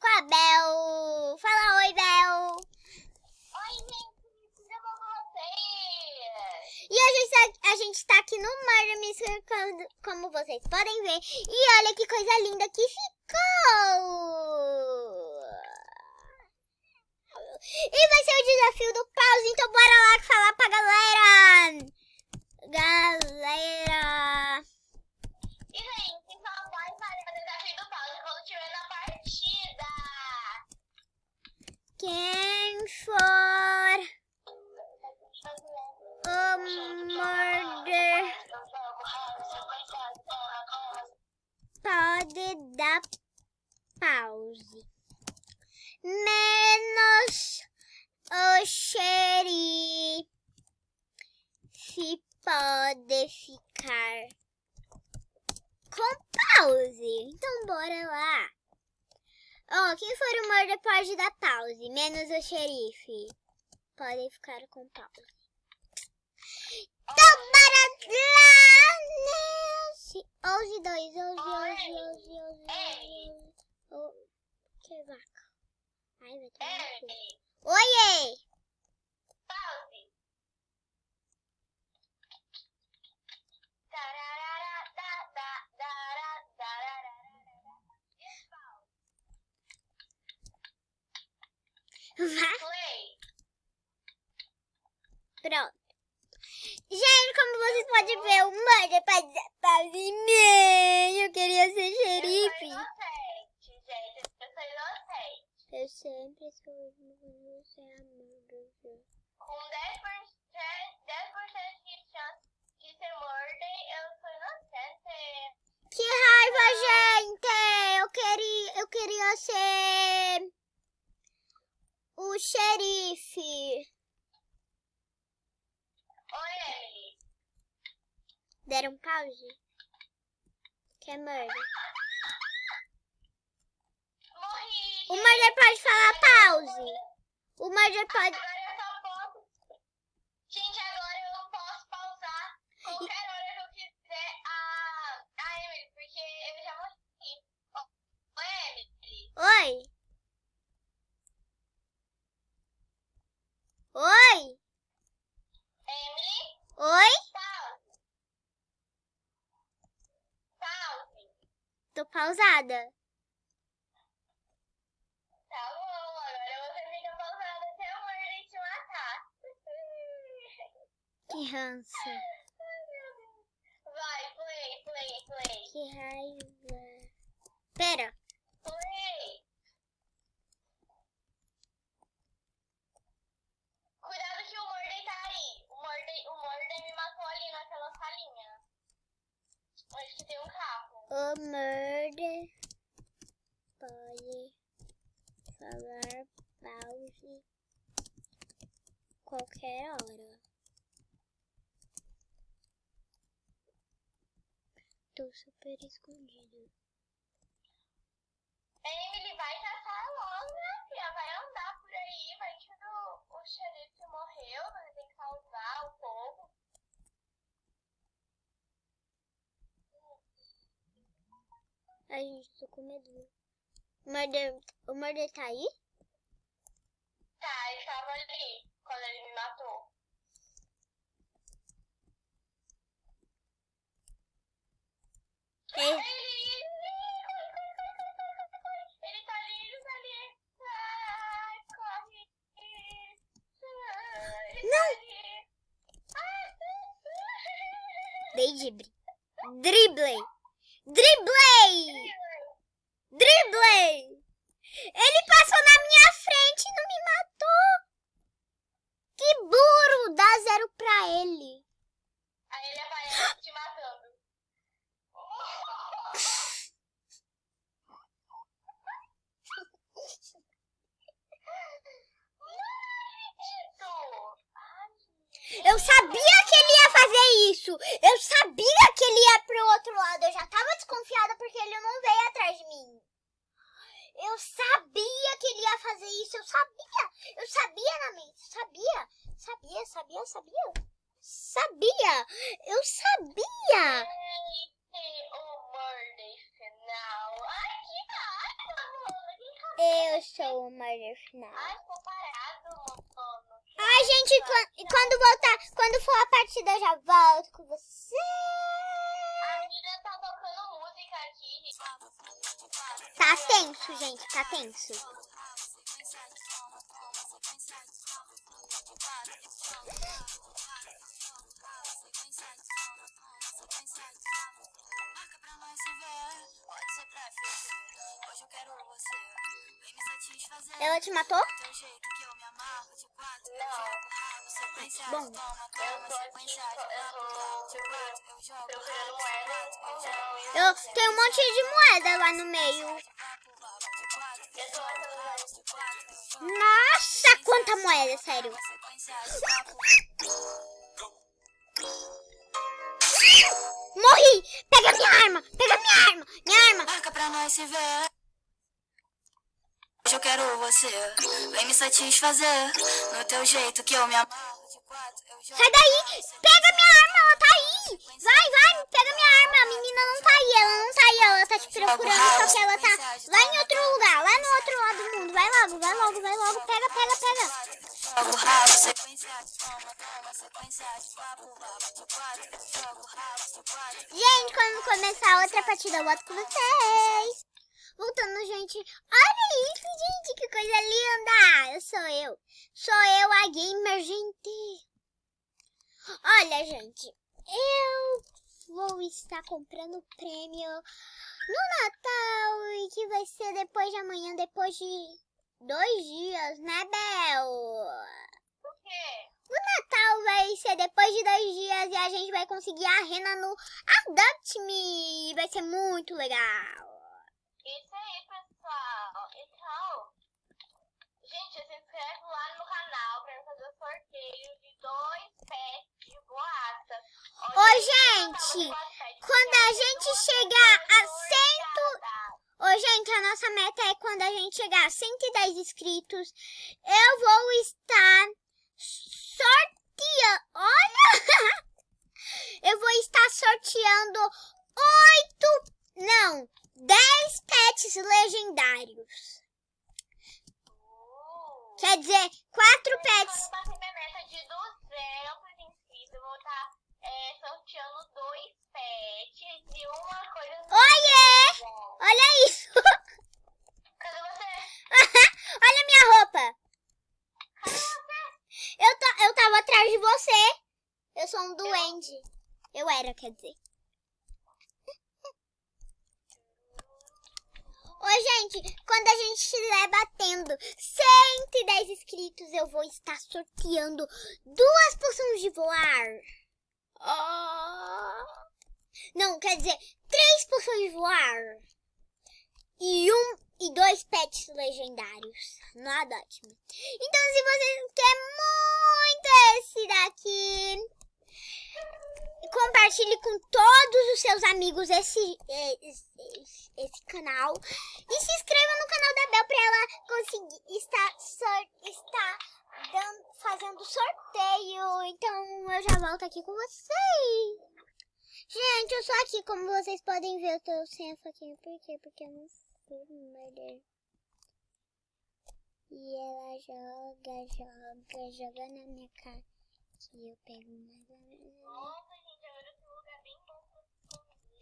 com a Bel. Fala oi, Bel. Oi, gente, tudo bom com vocês? E hoje a gente tá aqui no Murder Mystery, como vocês podem ver. E olha que coisa linda que ficou. E vai ser o desafio do pause, então bora lá falar pra galera. Galera. E, gente, só vai fazer o desafio do pause quando estiver na partida. Quem for o murder pode dar pause. Menos o xerife pode ficar com pause. Então bora lá. Ó, quem for o murder pode dar pause. Menos o xerife pode ficar com pause. Então bora lá. 11, 2, 11. Que vaca. Ai, vai tomar no cu. Oiê! Pause. Vai. Play. Pronto. Gente, como vocês podem ver, o murder pode dar pause. Eu queria ser xerife. Eu sou inocente, gente. Eu sou inocente. Eu sempre sou você, amor. Com 10% de chance de ser murder, eu sou inocente. Que raiva, gente! Eu queria ser o xerife. Oi, Emily. Deram pause? Que é murder. Morri. O murder pode falar pause. O murder pode... Agora eu só posso... Gente, agora eu posso pausar qualquer hora que eu quiser a Emily, porque eu já morri. Oi, Emily. Oi? Oi? Emily? Oi? Pause. Pause. Tô pausada. Tá bom, agora você fica pausada até a mãe te matar. Que ranço. Ai, meu Deus. Vai, play. Que raiva. Pera. Play. Cuidado que o Murder tá aí. O Murder me matou ali naquela salinha. Onde que tem um carro. O murder pode falar pause qualquer hora. Tô super escondido. Emily vai caçar logo, né, filha? Vai andar por aí, vai que o xerife morreu, você tem que salvar o povo. Ai, gente, tô com medo. O murder tá aí? Tá, ele tava ali quando ele me matou. Ele tá ali. Ai, corre. Ele Não. tá ali. Dei driblei! Ele passou na minha frente e não me matou! Que burro! Dá 0 pra ele. Aí ele aparece te matando. Eu sabia que ele ia fazer isso! Eu sabia que ele ia pro outro lado! Eu já tava desconfiada porque ele não veio atrás de mim. Eu sabia que ele ia fazer isso! Eu sabia na mente! Sabia! Eu sabia! O Murder final. Ai, que raiva, mano. sou o murder final. Ai, ficou parado, mano. Ai, gente, quando voltar, quando for a partida, eu já volto com você. A menina tá tocando música aqui, gente. Tá tenso, gente, tá tenso. Ela te matou? Não. Bom, Eu quero moeda. eu tenho um monte de moeda lá no meio. Nossa, quanta moeda, sério. Morri! Pega minha arma! Pega minha arma! Minha arma! Marca pra nós se ver. Hoje eu quero você. Vem me satisfazer. No teu jeito que eu me amarro. De quatro, eu jogo. Sai daí! Pega minha arma! Ela tá aí! Vai, vai! Pega minha arma! A menina não tá aí! Ela não tá aí! Ela tá te procurando, só que ela tá lá em outro lugar, lá no outro lado do mundo. Vai logo, vai logo, vai logo! Pega, pega, pega! Jogo rabo, sequência de toma, sequência de papo, de quatro. Jogo rabo, de quatro. Gente, quando começar outra partida, eu volto com vocês. Voltando, gente. Olha isso, gente. Que coisa linda. Sou eu. Sou eu, a gamer, gente. Olha, gente. Eu vou estar comprando prêmio no Natal. E que vai ser depois de amanhã, depois de 2 dias, né, Bel? Por quê? O Natal vai ser depois de 2 dias e a gente vai conseguir a rena no Adopt Me. Vai ser muito legal. Isso aí, pessoal. Então, gente, se inscreve lá no canal pra eu fazer o sorteio de 2 pets de boata. Ô, gente, quando a gente chegar a 100... Ô, gente, a nossa meta é quando a gente chegar a 110 inscritos, eu vou estar sorteando... Olha! Eu vou estar sorteando 10 pets legendários. Quer dizer, 4 pets. Quando bater minha meta de 200 inscritos, eu vou estar sorteando 2 pets e uma coisa... Oiê! Olha isso! Cadê você? Olha minha roupa! Cadê você? Eu tava atrás de você. Eu sou um duende. Eu era, quer dizer. Ô, gente, quando a gente estiver batendo 110 inscritos, eu vou estar sorteando 2 poções de voar. Não, quer dizer, 3 poções de voar. E 2 pets legendários no Adopt Me. Então, se você quer muito esse daqui, compartilhe com todos os seus amigos esse canal. E se inscreva no canal da Bel para ela conseguir estar fazendo sorteio. Então, eu já volto aqui com vocês. Gente, eu sou aqui, como vocês podem ver, eu tô sem a faquinha. Por quê? Porque eu não sei murder. E ela joga na minha cara. E eu pego mais ou menos. Nossa, gente, agora esse lugar é bem bom pra esconder.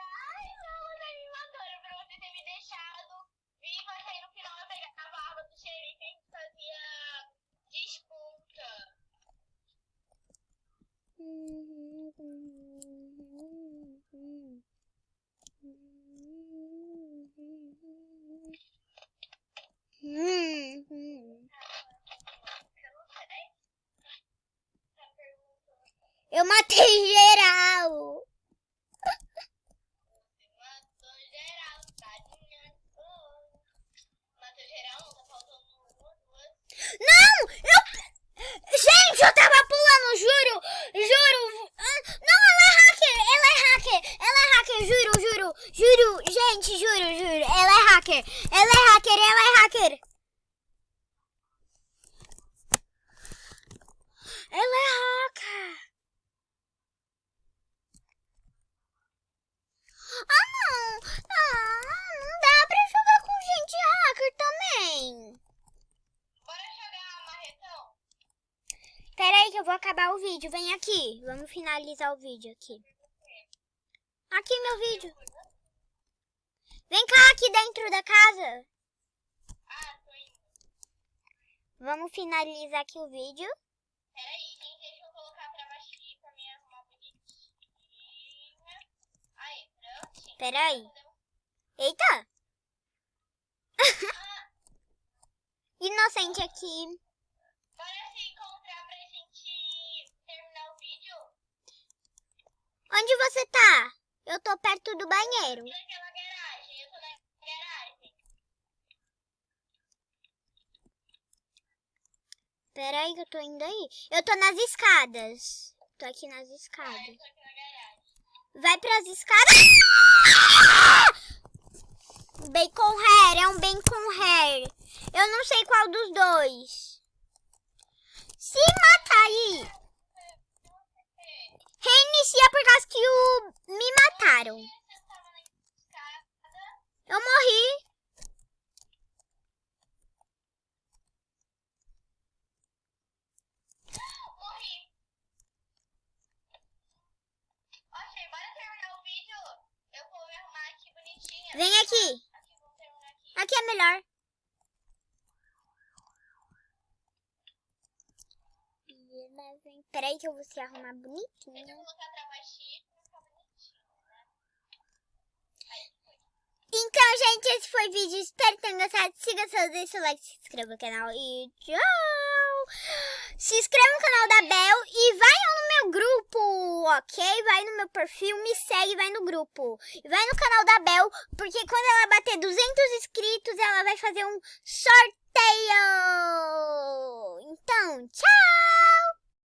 Ai, não, tá me matando pra você ter me deixado viva, que aí no final eu pegava a arma do xerife e a gente fazia disputa. Eu não sei. Tá perguntando. Eu matei geral. Você matou geral, tadinha. Matou geral, não, tá faltando uma, 2. Não! Gente, eu tava pulando, juro! Não, ela é hacker, juro, gente, juro, ela é hacker. Ela é hacker. Pera aí que eu vou acabar o vídeo. Vem aqui. Vamos finalizar o vídeo aqui. Aqui meu vídeo. Vem cá aqui dentro da casa. Ah, tô indo. Vamos finalizar aqui o vídeo. Peraí, gente, deixa eu colocar pra baixinho pra me arrumar bonitinha. Aí, prontinho. Pera aí. Eita. Inocente aqui. Bora se encontrar pra gente terminar o vídeo? Onde você tá? Eu tô perto do banheiro. Naquela garagem, eu tô na garagem. Pera aí que eu tô indo aí. Eu tô nas escadas. Tô aqui nas Eu escadas. tô aqui na garagem. Vai pras escadas. Bacon hair, é um bacon hair. Eu não sei qual dos dois. Se matar aí. Reinicia por causa que me mataram. Você tava na escada. Eu morri. Morri. Ok, bora terminar o vídeo. Eu vou me arrumar aqui bonitinha. Vem aqui. Aqui, vamos terminar aqui. Aqui é melhor. Peraí que eu vou se arrumar Deixa eu bonitinho. colocar pra baixinho pra ficar bonitinho, né? Aí, foi. Então, gente, esse foi o vídeo. Espero que tenham gostado. Siga, deixa o like, se inscreva no canal e tchau! Se inscreva no canal da Bel e vai no meu grupo, ok? Vai no meu perfil, me segue, vai no grupo. E vai no canal da Bel, porque quando ela bater 200 inscritos, ela vai fazer um sorteio. Então, tchau!